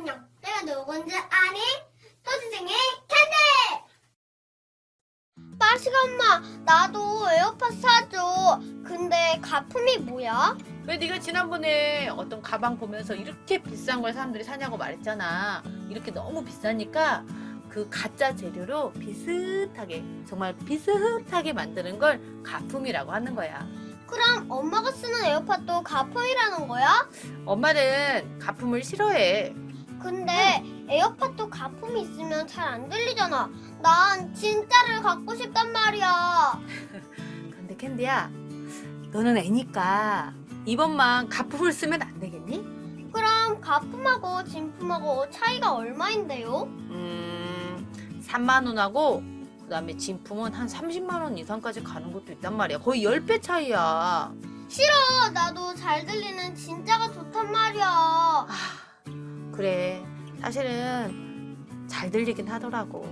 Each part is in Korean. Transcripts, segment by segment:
안녕. 내가 누군지 아니? 토지생의 캔디! 빠시가 엄마, 나도 에어팟 사줘. 근데 가품이 뭐야? 왜 네가 지난번에 어떤 가방 보면서 이렇게 비싼 걸 사람들이 사냐고 말했잖아. 이렇게 너무 비싸니까 그 가짜 재료로 비슷하게, 정말 비슷하게 만드는 걸 가품이라고 하는 거야. 그럼 엄마가 쓰는 에어팟도 가품이라는 거야? 엄마는 가품을 싫어해. 근데 에어팟도 가품이 있으면 잘 안 들리잖아. 난 진짜를 갖고 싶단 말이야. 근데 캔디야, 너는 애니까 이번만 가품을 쓰면 안 되겠니? 그럼 가품하고 진품하고 차이가 얼마인데요? 3만 원하고 그다음에 진품은 한 30만 원 이상까지 가는 것도 있단 말이야. 거의 10배 차이야. 나도 잘 들리는 진짜가 좋단 말이야. 그래, 사실은 잘 들리긴 하더라고.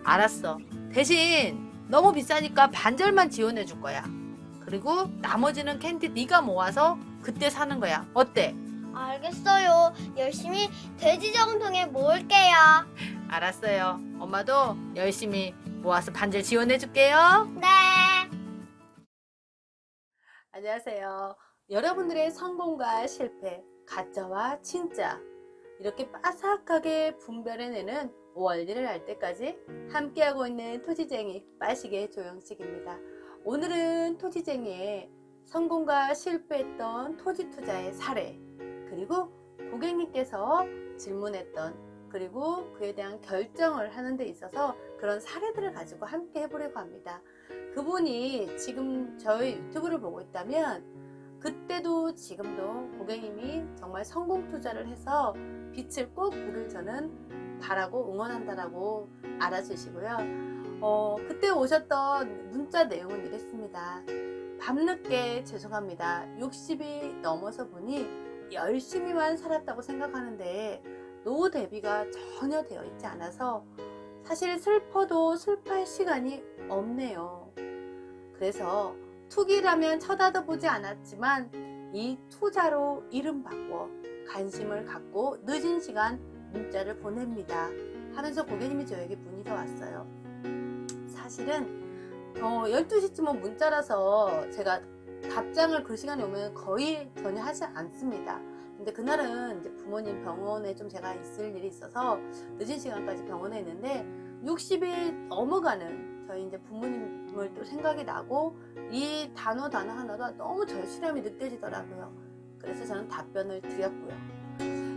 알았어. 대신 너무 비싸니까 반절만 지원해 줄 거야. 그리고 나머지는 캔디 네가 모아서 그때 사는 거야. 어때? 알겠어요. 열심히 돼지 정통에 모을게요. 알았어요. 엄마도 열심히 모아서 반절 지원해 줄게요. 네. 안녕하세요. 여러분들의 성공과 실패, 가짜와 진짜 이렇게 빠삭하게 분별해내는 원리를 알 때까지 함께하고 있는 토지쟁이 빠시게 조영식입니다. 오늘은 토지쟁이의 성공과 실패했던 토지 투자의 사례, 그리고 고객님께서 질문했던, 그리고 그에 대한 결정을 하는 데 있어서 그런 사례들을 가지고 함께 해보려고 합니다. 그분이 지금 저희 유튜브를 보고 있다면 그때도 지금도 고객님이 정말 성공 투자를 해서 빛을 꼭 보길 저는 바라고 응원한다라고 알아주시고요. 그때 오셨던 문자 내용은 이랬습니다. 밤늦게 죄송합니다. 60이 넘어서 보니 열심히만 살았다고 생각하는데 노후 대비가 전혀 되어 있지 않아서 사실 슬퍼도 슬퍼할 시간이 없네요. 그래서 투기라면 쳐다도 보지 않았지만 이 투자로 이름 바꿔 관심을 갖고 늦은 시간 문자를 보냅니다 하면서 고객님이 저에게 문의가 왔어요. 사실은 12시쯤은 문자라서 제가 답장을 그 시간에 오면 거의 전혀 하지 않습니다. 근데 그날은 이제 부모님 병원에 좀 제가 있을 일이 있어서 늦은 시간까지 병원에 있는데 60이 넘어가는 저희 이제 부모님을 또 생각이 나고 이 단어 하나가 너무 절실함이 느껴지더라고요. 그래서 저는 답변을 드렸고요.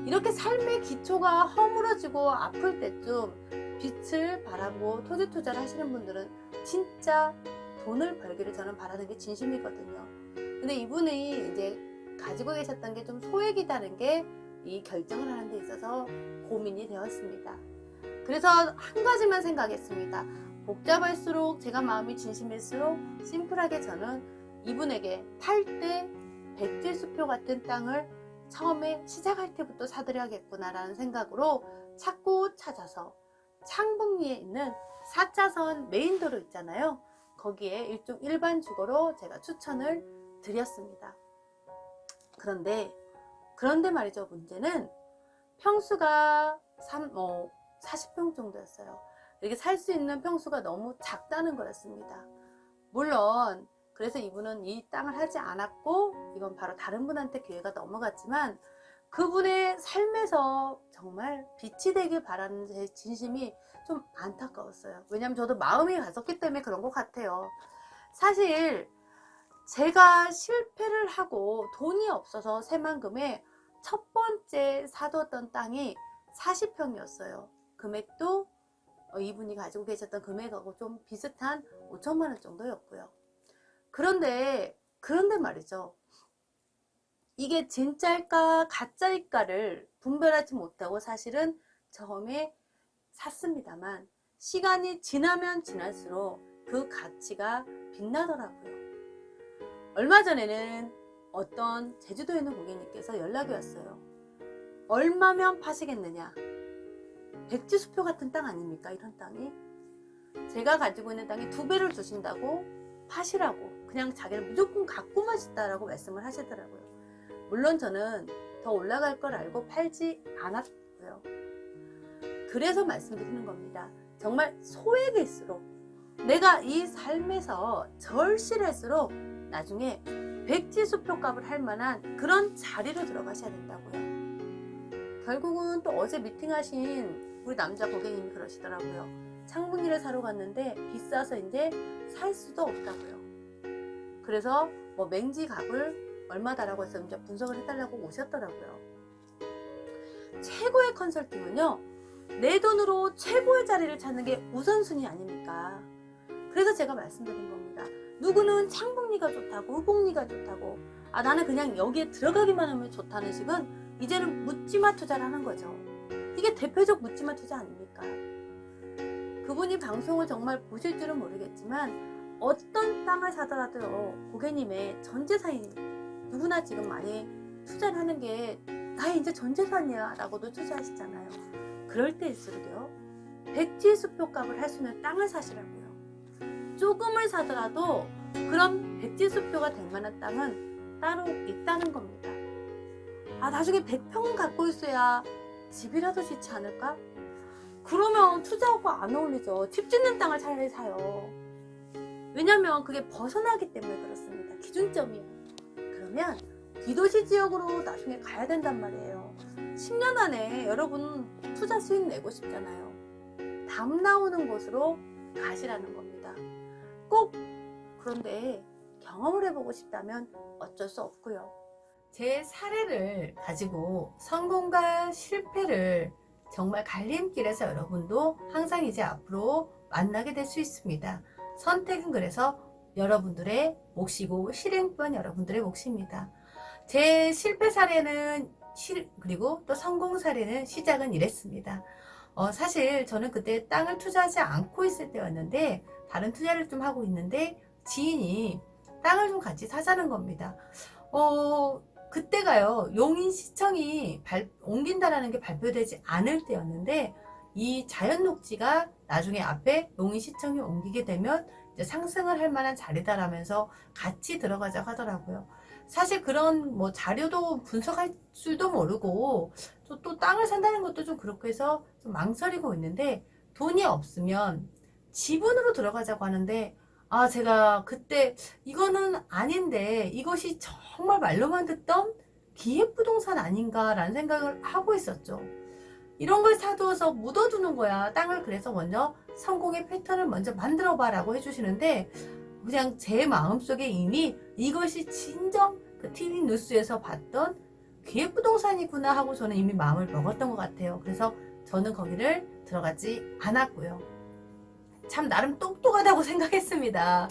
이렇게 삶의 기초가 허물어지고 아플 때쯤 빛을 바라고 토지 투자를 하시는 분들은 진짜 돈을 벌기를 저는 바라는 게 진심이거든요. 근데 이분이 이제 가지고 계셨던 게 좀 소액이다는 게 이 결정을 하는 데 있어서 고민이 되었습니다. 그래서 한 가지만 생각했습니다. 복잡할수록 제가 마음이 진심일수록 심플하게 저는 이분에게 8대 백지수표 같은 땅을 처음에 시작할 때부터 사드려야겠구나라는 생각으로 찾고 찾아서 창북리에 있는 4차선 메인도로 있잖아요. 거기에 일종 일반 주거로 제가 추천을 드렸습니다. 그런데 말이죠. 문제는 평수가 40평 정도였어요. 이렇게 살 수 있는 평수가 너무 작다는 거였습니다. 물론 그래서 이분은 이 땅을 하지 않았고 이건 바로 다른 분한테 기회가 넘어갔지만 그분의 삶에서 정말 빛이 되길 바라는 제 진심이 좀 안타까웠어요. 왜냐면 저도 마음이 갔었기 때문에 그런 것 같아요. 사실 제가 실패를 하고 돈이 없어서 새만금에 첫 번째 사뒀던 땅이 40평이었어요. 금액도 이분이 가지고 계셨던 금액하고 좀 비슷한 5천만 원 정도였고요. 그런데 말이죠. 이게 진짜일까 가짜일까를 분별하지 못하고 사실은 처음에 샀습니다만 시간이 지나면 지날수록 그 가치가 빛나더라고요. 얼마 전에는 어떤 제주도에 있는 고객님께서 연락이 왔어요. 얼마면 파시겠느냐? 백지수표 같은 땅 아닙니까? 이런 땅이 제가 가지고 있는 땅이 2배를 주신다고 파시라고 그냥 자기를 무조건 갖고만 싶다라고 말씀을 하시더라고요. 물론 저는 더 올라갈 걸 알고 팔지 않았고요. 하더라고요. 그래서 말씀드리는 겁니다. 정말 소액일수록 내가 이 삶에서 절실할수록 나중에 백지수표 값을 할 만한 그런 자리로 들어가셔야 된다고요. 결국은 또 어제 미팅하신 우리 남자 고객님이 그러시더라고요. 창문일을 사러 갔는데 비싸서 이제 살 수도 없다고요. 그래서 뭐 맹지 값을 얼마다라고 해서 이제 분석을 해달라고 오셨더라고요. 최고의 컨설팅은요, 내 돈으로 최고의 자리를 찾는 게 우선순위 아닙니까? 그래서 제가 말씀드린 겁니다. 누구는 창복리가 좋다고, 후복리가 좋다고, 나는 그냥 여기에 들어가기만 하면 좋다는 식은 이제는 묻지마 투자를 하는 거죠. 이게 대표적 묻지마 투자 아닙니까? 그분이 방송을 정말 보실 줄은 모르겠지만 어떤 땅을 사더라도 고객님의 전재산이 누구나 지금 많이 투자를 하는 게 나의 이제 전재산이야 라고도 투자하시잖아요. 그럴 때일수록요, 백지수표 값을 할 수 있는 땅을 사시라고요. 조금을 사더라도 그런 백지수표가 될 만한 땅은 따로 있다는 겁니다. 나중에 100평은 갖고 있어야 집이라도 짓지 않을까? 그러면 투자하고 안 어울리죠. 집 짓는 땅을 차라리 사요. 왜냐면 그게 벗어나기 때문에 그렇습니다. 기준점이에요. 그러면 비도시 지역으로 나중에 가야 된단 말이에요. 10년 안에 여러분 투자 수익 내고 싶잖아요. 담 나오는 곳으로 가시라는 겁니다. 꼭 그런데 경험을 해보고 싶다면 어쩔 수 없고요. 제 사례를 가지고 성공과 실패를 정말 갈림길에서 여러분도 항상 이제 앞으로 만나게 될 수 있습니다. 선택은 그래서 여러분들의 몫이고 실행 또한 여러분들의 몫입니다. 제 실패 사례는 그리고 또 성공 사례는 시작은 이랬습니다. 사실 저는 그때 땅을 투자하지 않고 있을 때였는데 다른 투자를 좀 하고 있는데 지인이 땅을 좀 같이 사자는 겁니다. 그때가요, 용인시청이 옮긴다라는 게 발표되지 않을 때였는데 이 자연녹지가 나중에 앞에 용인시청이 옮기게 되면 이제 상승을 할 만한 자리다라면서 같이 들어가자고 하더라고요. 사실 그런 뭐 자료도 분석할 줄도 모르고 또 땅을 산다는 것도 좀 그렇고 해서 좀 망설이고 있는데 돈이 없으면 지분으로 들어가자고 하는데 제가 그때 이거는 아닌데 이것이 정말 말로만 듣던 기획부동산 아닌가라는 생각을 하고 있었죠. 이런 걸 사두어서 묻어두는 거야. 땅을 그래서 먼저 성공의 패턴을 먼저 만들어봐 라고 해주시는데 그냥 제 마음속에 이미 이것이 진정 그 TV 뉴스에서 봤던 기획부동산이구나 하고 저는 이미 마음을 먹었던 것 같아요. 그래서 저는 거기를 들어가지 않았고요. 참 나름 똑똑하다고 생각했습니다.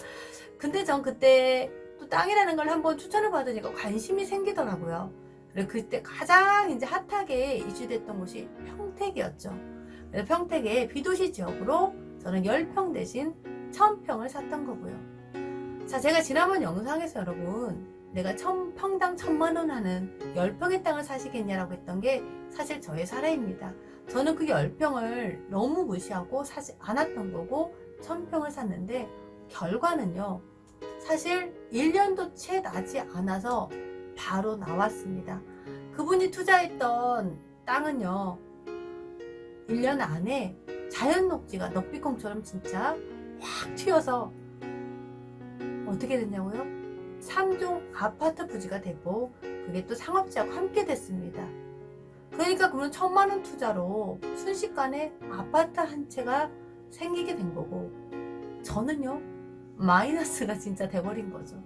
근데 전 그때 또 땅이라는 걸 한번 추천을 받으니까 관심이 생기더라고요. 그리고 그때 가장 이제 핫하게 이슈됐던 곳이 평택이었죠. 그래서 평택의 비도시 지역으로 저는 10평 대신 1000평을 샀던 거고요. 자, 제가 지난번 영상에서 여러분 내가 평당 1000만원 하는 10평의 땅을 사시겠냐라고 했던 게 사실 저의 사례입니다. 저는 그 10평을 너무 무시하고 사지 않았던 거고 1000평을 샀는데 결과는요, 사실 1년도 채 나지 않아서 바로 나왔습니다. 그분이 투자했던 땅은요, 1년 안에 자연녹지가 넉비공처럼 진짜 확 튀어서 어떻게 됐냐고요? 3종 아파트 부지가 되고 그게 또 상업지하고 함께 됐습니다. 그러니까 그런 1000만원 투자로 순식간에 아파트 한 채가 생기게 된 거고 저는요 마이너스가 진짜 돼버린 거죠.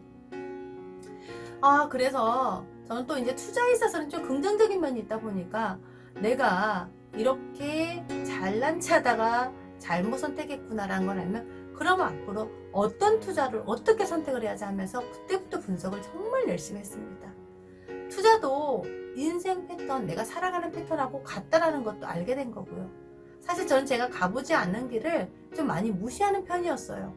그래서 저는 또 이제 투자에 있어서는 좀 긍정적인 면이 있다 보니까 내가 이렇게 잘난 체하다가 잘못 선택했구나라는 걸 알면 그러면 앞으로 어떤 투자를 어떻게 선택을 해야지 하면서 그때부터 분석을 정말 열심히 했습니다. 투자도 인생 패턴, 내가 살아가는 패턴하고 같다라는 것도 알게 된 거고요. 사실 저는 제가 가보지 않는 길을 좀 많이 무시하는 편이었어요.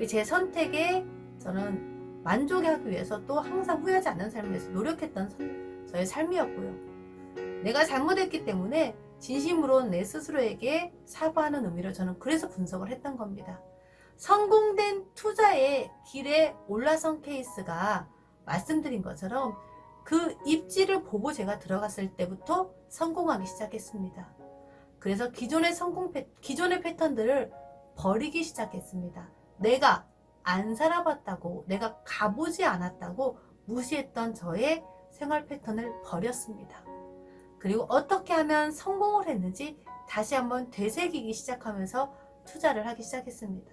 제 선택에 저는 만족하기 위해서 또 항상 후회하지 않는 삶을 위해서 노력했던 저의 삶이었고요. 내가 잘못했기 때문에 진심으로 내 스스로에게 사과하는 의미로 저는 그래서 분석을 했던 겁니다. 성공된 투자의 길에 올라선 케이스가 말씀드린 것처럼 그 입지를 보고 제가 들어갔을 때부터 성공하기 시작했습니다. 그래서 기존의 패턴들을 버리기 시작했습니다. 내가 안 살아봤다고, 내가 가보지 않았다고 무시했던 저의 생활 패턴을 버렸습니다. 그리고 어떻게 하면 성공을 했는지 다시 한번 되새기기 시작하면서 투자를 하기 시작했습니다.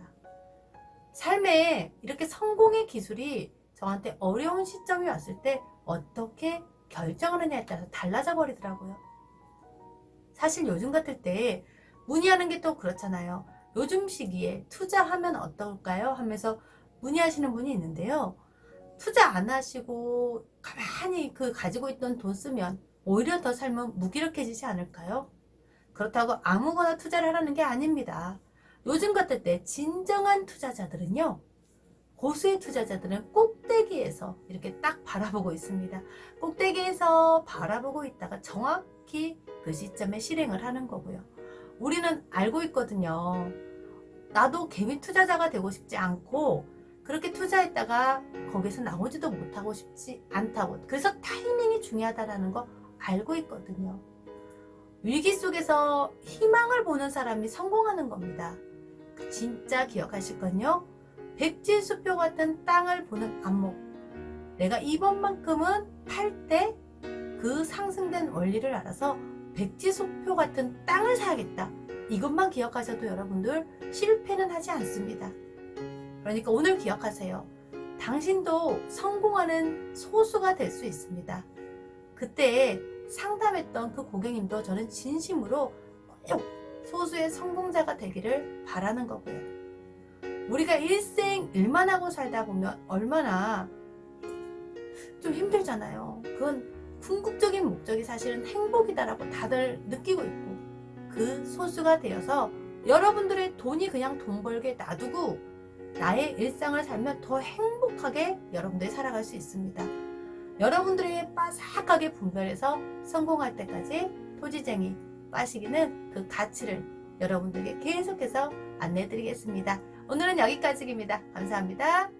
삶에 이렇게 성공의 기술이 저한테 어려운 시점이 왔을 때 어떻게 결정을 하냐에 따라서 달라져 버리더라고요. 사실 요즘 같을 때 문의하는 게 또 그렇잖아요. 요즘 시기에 투자하면 어떨까요? 하면서 문의하시는 분이 있는데요. 투자 안 하시고 가만히 가지고 있던 돈 쓰면 오히려 더 삶은 무기력해지지 않을까요? 그렇다고 아무거나 투자를 하라는 게 아닙니다. 요즘 같을 때 진정한 투자자들은요, 고수의 투자자들은 꼭대기에서 이렇게 딱 바라보고 있습니다. 꼭대기에서 바라보고 있다가 정확히 그 시점에 실행을 하는 거고요. 우리는 알고 있거든요. 나도 개미 투자자가 되고 싶지 않고 그렇게 투자했다가 거기서 나오지도 못하고 싶지 않다고. 그래서 타이밍이 중요하다는 거 알고 있거든요. 위기 속에서 희망을 보는 사람이 성공하는 겁니다. 진짜 기억하실 건요. 백지수표 같은 땅을 보는 안목. 내가 이번만큼은 팔 때 그 상승된 원리를 알아서 백지수표 같은 땅을 사야겠다. 이것만 기억하셔도 여러분들 실패는 하지 않습니다. 그러니까 오늘 기억하세요. 당신도 성공하는 소수가 될 수 있습니다. 그때 상담했던 그 고객님도 저는 진심으로 꼭 소수의 성공자가 되기를 바라는 거고요. 우리가 일생 일만 하고 살다 보면 얼마나 좀 힘들잖아요. 그건 궁극적인 목적이 사실은 행복이다라고 다들 느끼고 있고, 그 소수가 되어서 여러분들의 돈이 그냥 돈 벌게 놔두고 나의 일상을 살면 더 행복하게 여러분들이 살아갈 수 있습니다. 여러분들이 빠삭하게 분별해서 성공할 때까지 토지쟁이 빠시기는 그 가치를 여러분들에게 계속해서 안내해 드리겠습니다. 오늘은 여기까지입니다. 감사합니다.